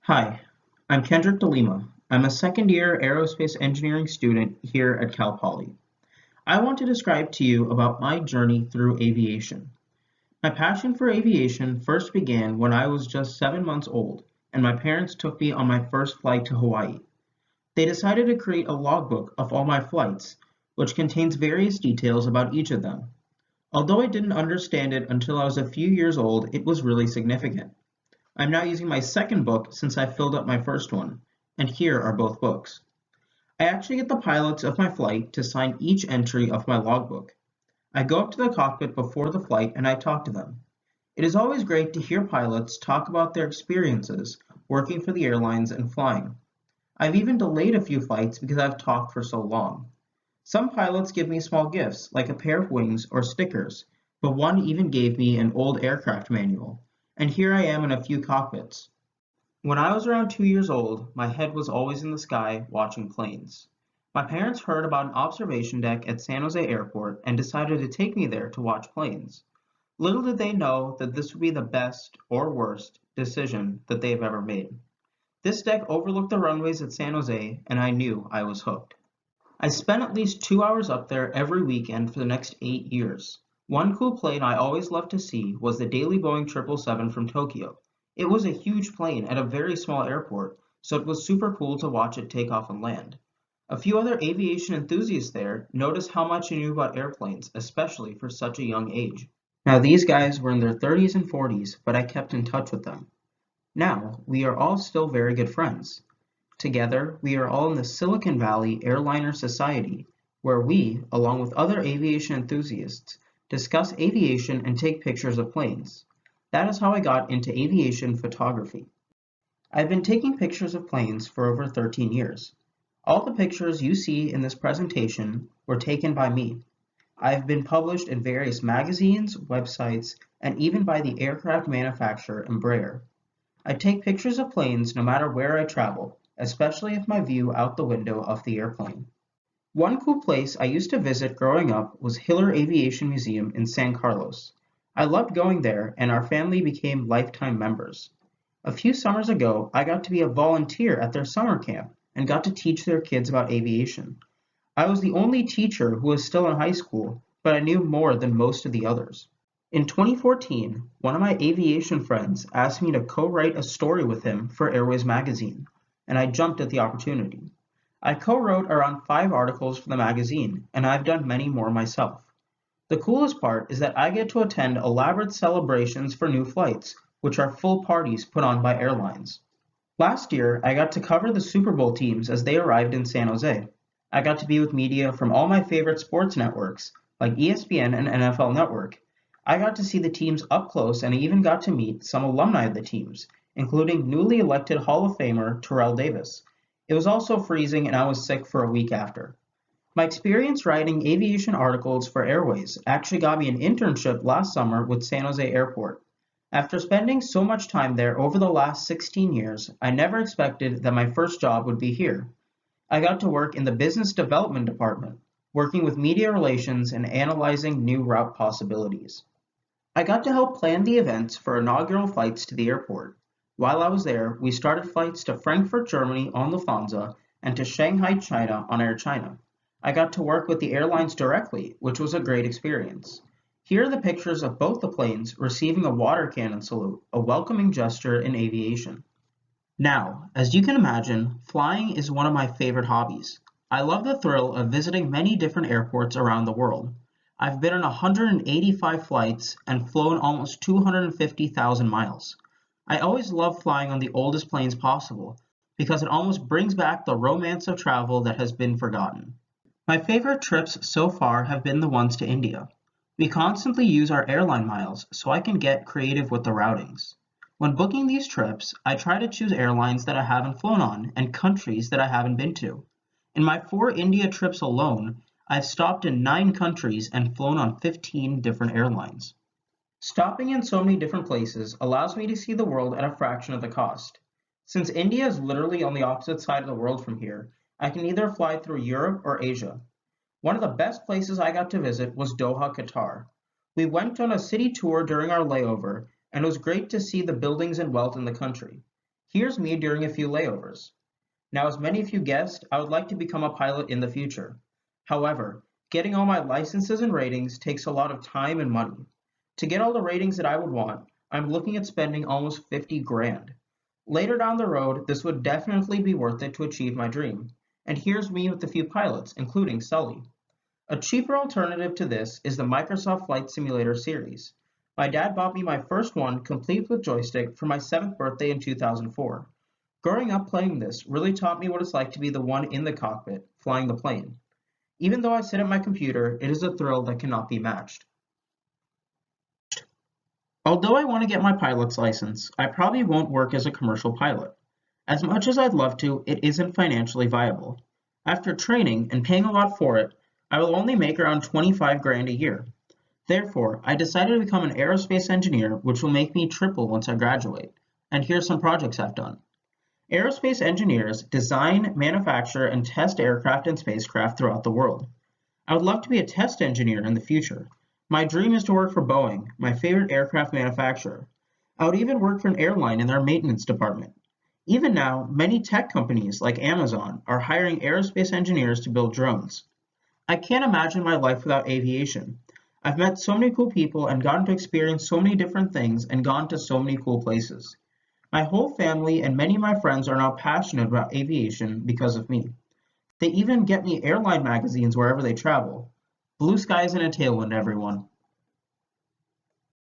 Hi, I'm Kendrick Dlima. I'm a second-year aerospace engineering student here at Cal Poly. I want to describe to you about my journey through aviation. My passion for aviation first began when I was just 7 months old, and my parents took me on my first flight to Hawaii. They decided to create a logbook of all my flights, which contains various details about each of them. Although I didn't understand it until I was a few years old, it was really significant. I'm now using my second book since I filled up my first one, and here are both books. I actually get the pilots of my flight to sign each entry of my logbook. I go up to the cockpit before the flight and I talk to them. It is always great to hear pilots talk about their experiences working for the airlines and flying. I've even delayed a few flights because I've talked for so long. Some pilots give me small gifts, like a pair of wings or stickers, but one even gave me an old aircraft manual. And here I am in a few cockpits. When I was around 2 years old, my head was always in the sky watching planes. My parents heard about an observation deck at San Jose Airport and decided to take me there to watch planes. Little did they know that this would be the best or worst decision that they've ever made. This deck overlooked the runways at San Jose, and I knew I was hooked. I spent at least 2 hours up there every weekend for the next 8 years. One cool plane I always loved to see was the daily Boeing 777 from Tokyo. It was a huge plane at a very small airport, so it was super cool to watch it take off and land. A few other aviation enthusiasts there noticed how much I knew about airplanes, especially for such a young age. Now, these guys were in their 30s and 40s, but I kept in touch with them. Now, we are all still very good friends. Together, we are all in the Silicon Valley Airliner Society, where we, along with other aviation enthusiasts, discuss aviation and take pictures of planes. That is how I got into aviation photography. I've been taking pictures of planes for over 13 years. All the pictures you see in this presentation were taken by me. I have been published in various magazines, websites, and even by the aircraft manufacturer Embraer. I take pictures of planes no matter where I travel, especially if my view out the window of the airplane. One cool place I used to visit growing up was Hiller Aviation Museum in San Carlos. I loved going there, and our family became lifetime members. A few summers ago, I got to be a volunteer at their summer camp and got to teach their kids about aviation. I was the only teacher who was still in high school, but I knew more than most of the others. In 2014, one of my aviation friends asked me to co-write a story with him for Airways magazine, and I jumped at the opportunity. I co-wrote around 5 articles for the magazine, and I've done many more myself. The coolest part is that I get to attend elaborate celebrations for new flights, which are full parties put on by airlines. Last year, I got to cover the Super Bowl teams as they arrived in San Jose. I got to be with media from all my favorite sports networks, like ESPN and NFL Network. I got to see the teams up close and I even got to meet some alumni of the teams, including newly elected Hall of Famer Terrell Davis. It was also freezing and I was sick for a week after. My experience writing aviation articles for Airways actually got me an internship last summer with San Jose Airport. After spending so much time there over the last 16 years, I never expected that my first job would be here. I got to work in the business development department, working with media relations and analyzing new route possibilities. I got to help plan the events for inaugural flights to the airport. While I was there, we started flights to Frankfurt, Germany on Lufthansa and to Shanghai, China on Air China. I got to work with the airlines directly, which was a great experience. Here are the pictures of both the planes receiving a water cannon salute, a welcoming gesture in aviation. Now, as you can imagine, flying is one of my favorite hobbies. I love the thrill of visiting many different airports around the world. I've been on 185 flights and flown almost 250,000 miles. I always love flying on the oldest planes possible because it almost brings back the romance of travel that has been forgotten. My favorite trips so far have been the ones to India. We constantly use our airline miles so I can get creative with the routings. When booking these trips, I try to choose airlines that I haven't flown on and countries that I haven't been to. In my 4 India trips alone, I've stopped in 9 countries and flown on 15 different airlines. Stopping in so many different places allows me to see the world at a fraction of the cost. Since India is literally on the opposite side of the world from here, I can either fly through Europe or Asia. One of the best places I got to visit was Doha, Qatar. We went on a city tour during our layover, and it was great to see the buildings and wealth in the country. Here's me during a few layovers. Now, as many of you guessed, I would like to become a pilot in the future. However, getting all my licenses and ratings takes a lot of time and money. To get all the ratings that I would want, I'm looking at spending almost 50 grand. Later down the road, this would definitely be worth it to achieve my dream. And here's me with a few pilots, including Sully. A cheaper alternative to this is the Microsoft Flight Simulator series. My dad bought me my first one, complete with joystick, for my 7th birthday in 2004. Growing up playing this really taught me what it's like to be the one in the cockpit, flying the plane. Even though I sit at my computer, it is a thrill that cannot be matched. Although I want to get my pilot's license, I probably won't work as a commercial pilot. As much as I'd love to, it isn't financially viable. After training and paying a lot for it, I will only make around 25 grand a year. Therefore, I decided to become an aerospace engineer, which will make me triple once I graduate. And here's some projects I've done. Aerospace engineers design, manufacture, and test aircraft and spacecraft throughout the world. I would love to be a test engineer in the future. My dream is to work for Boeing, my favorite aircraft manufacturer. I would even work for an airline in their maintenance department. Even now, many tech companies like Amazon are hiring aerospace engineers to build drones. I can't imagine my life without aviation. I've met so many cool people and gotten to experience so many different things and gone to so many cool places. My whole family and many of my friends are now passionate about aviation because of me. They even get me airline magazines wherever they travel. Blue skies and a tailwind, everyone.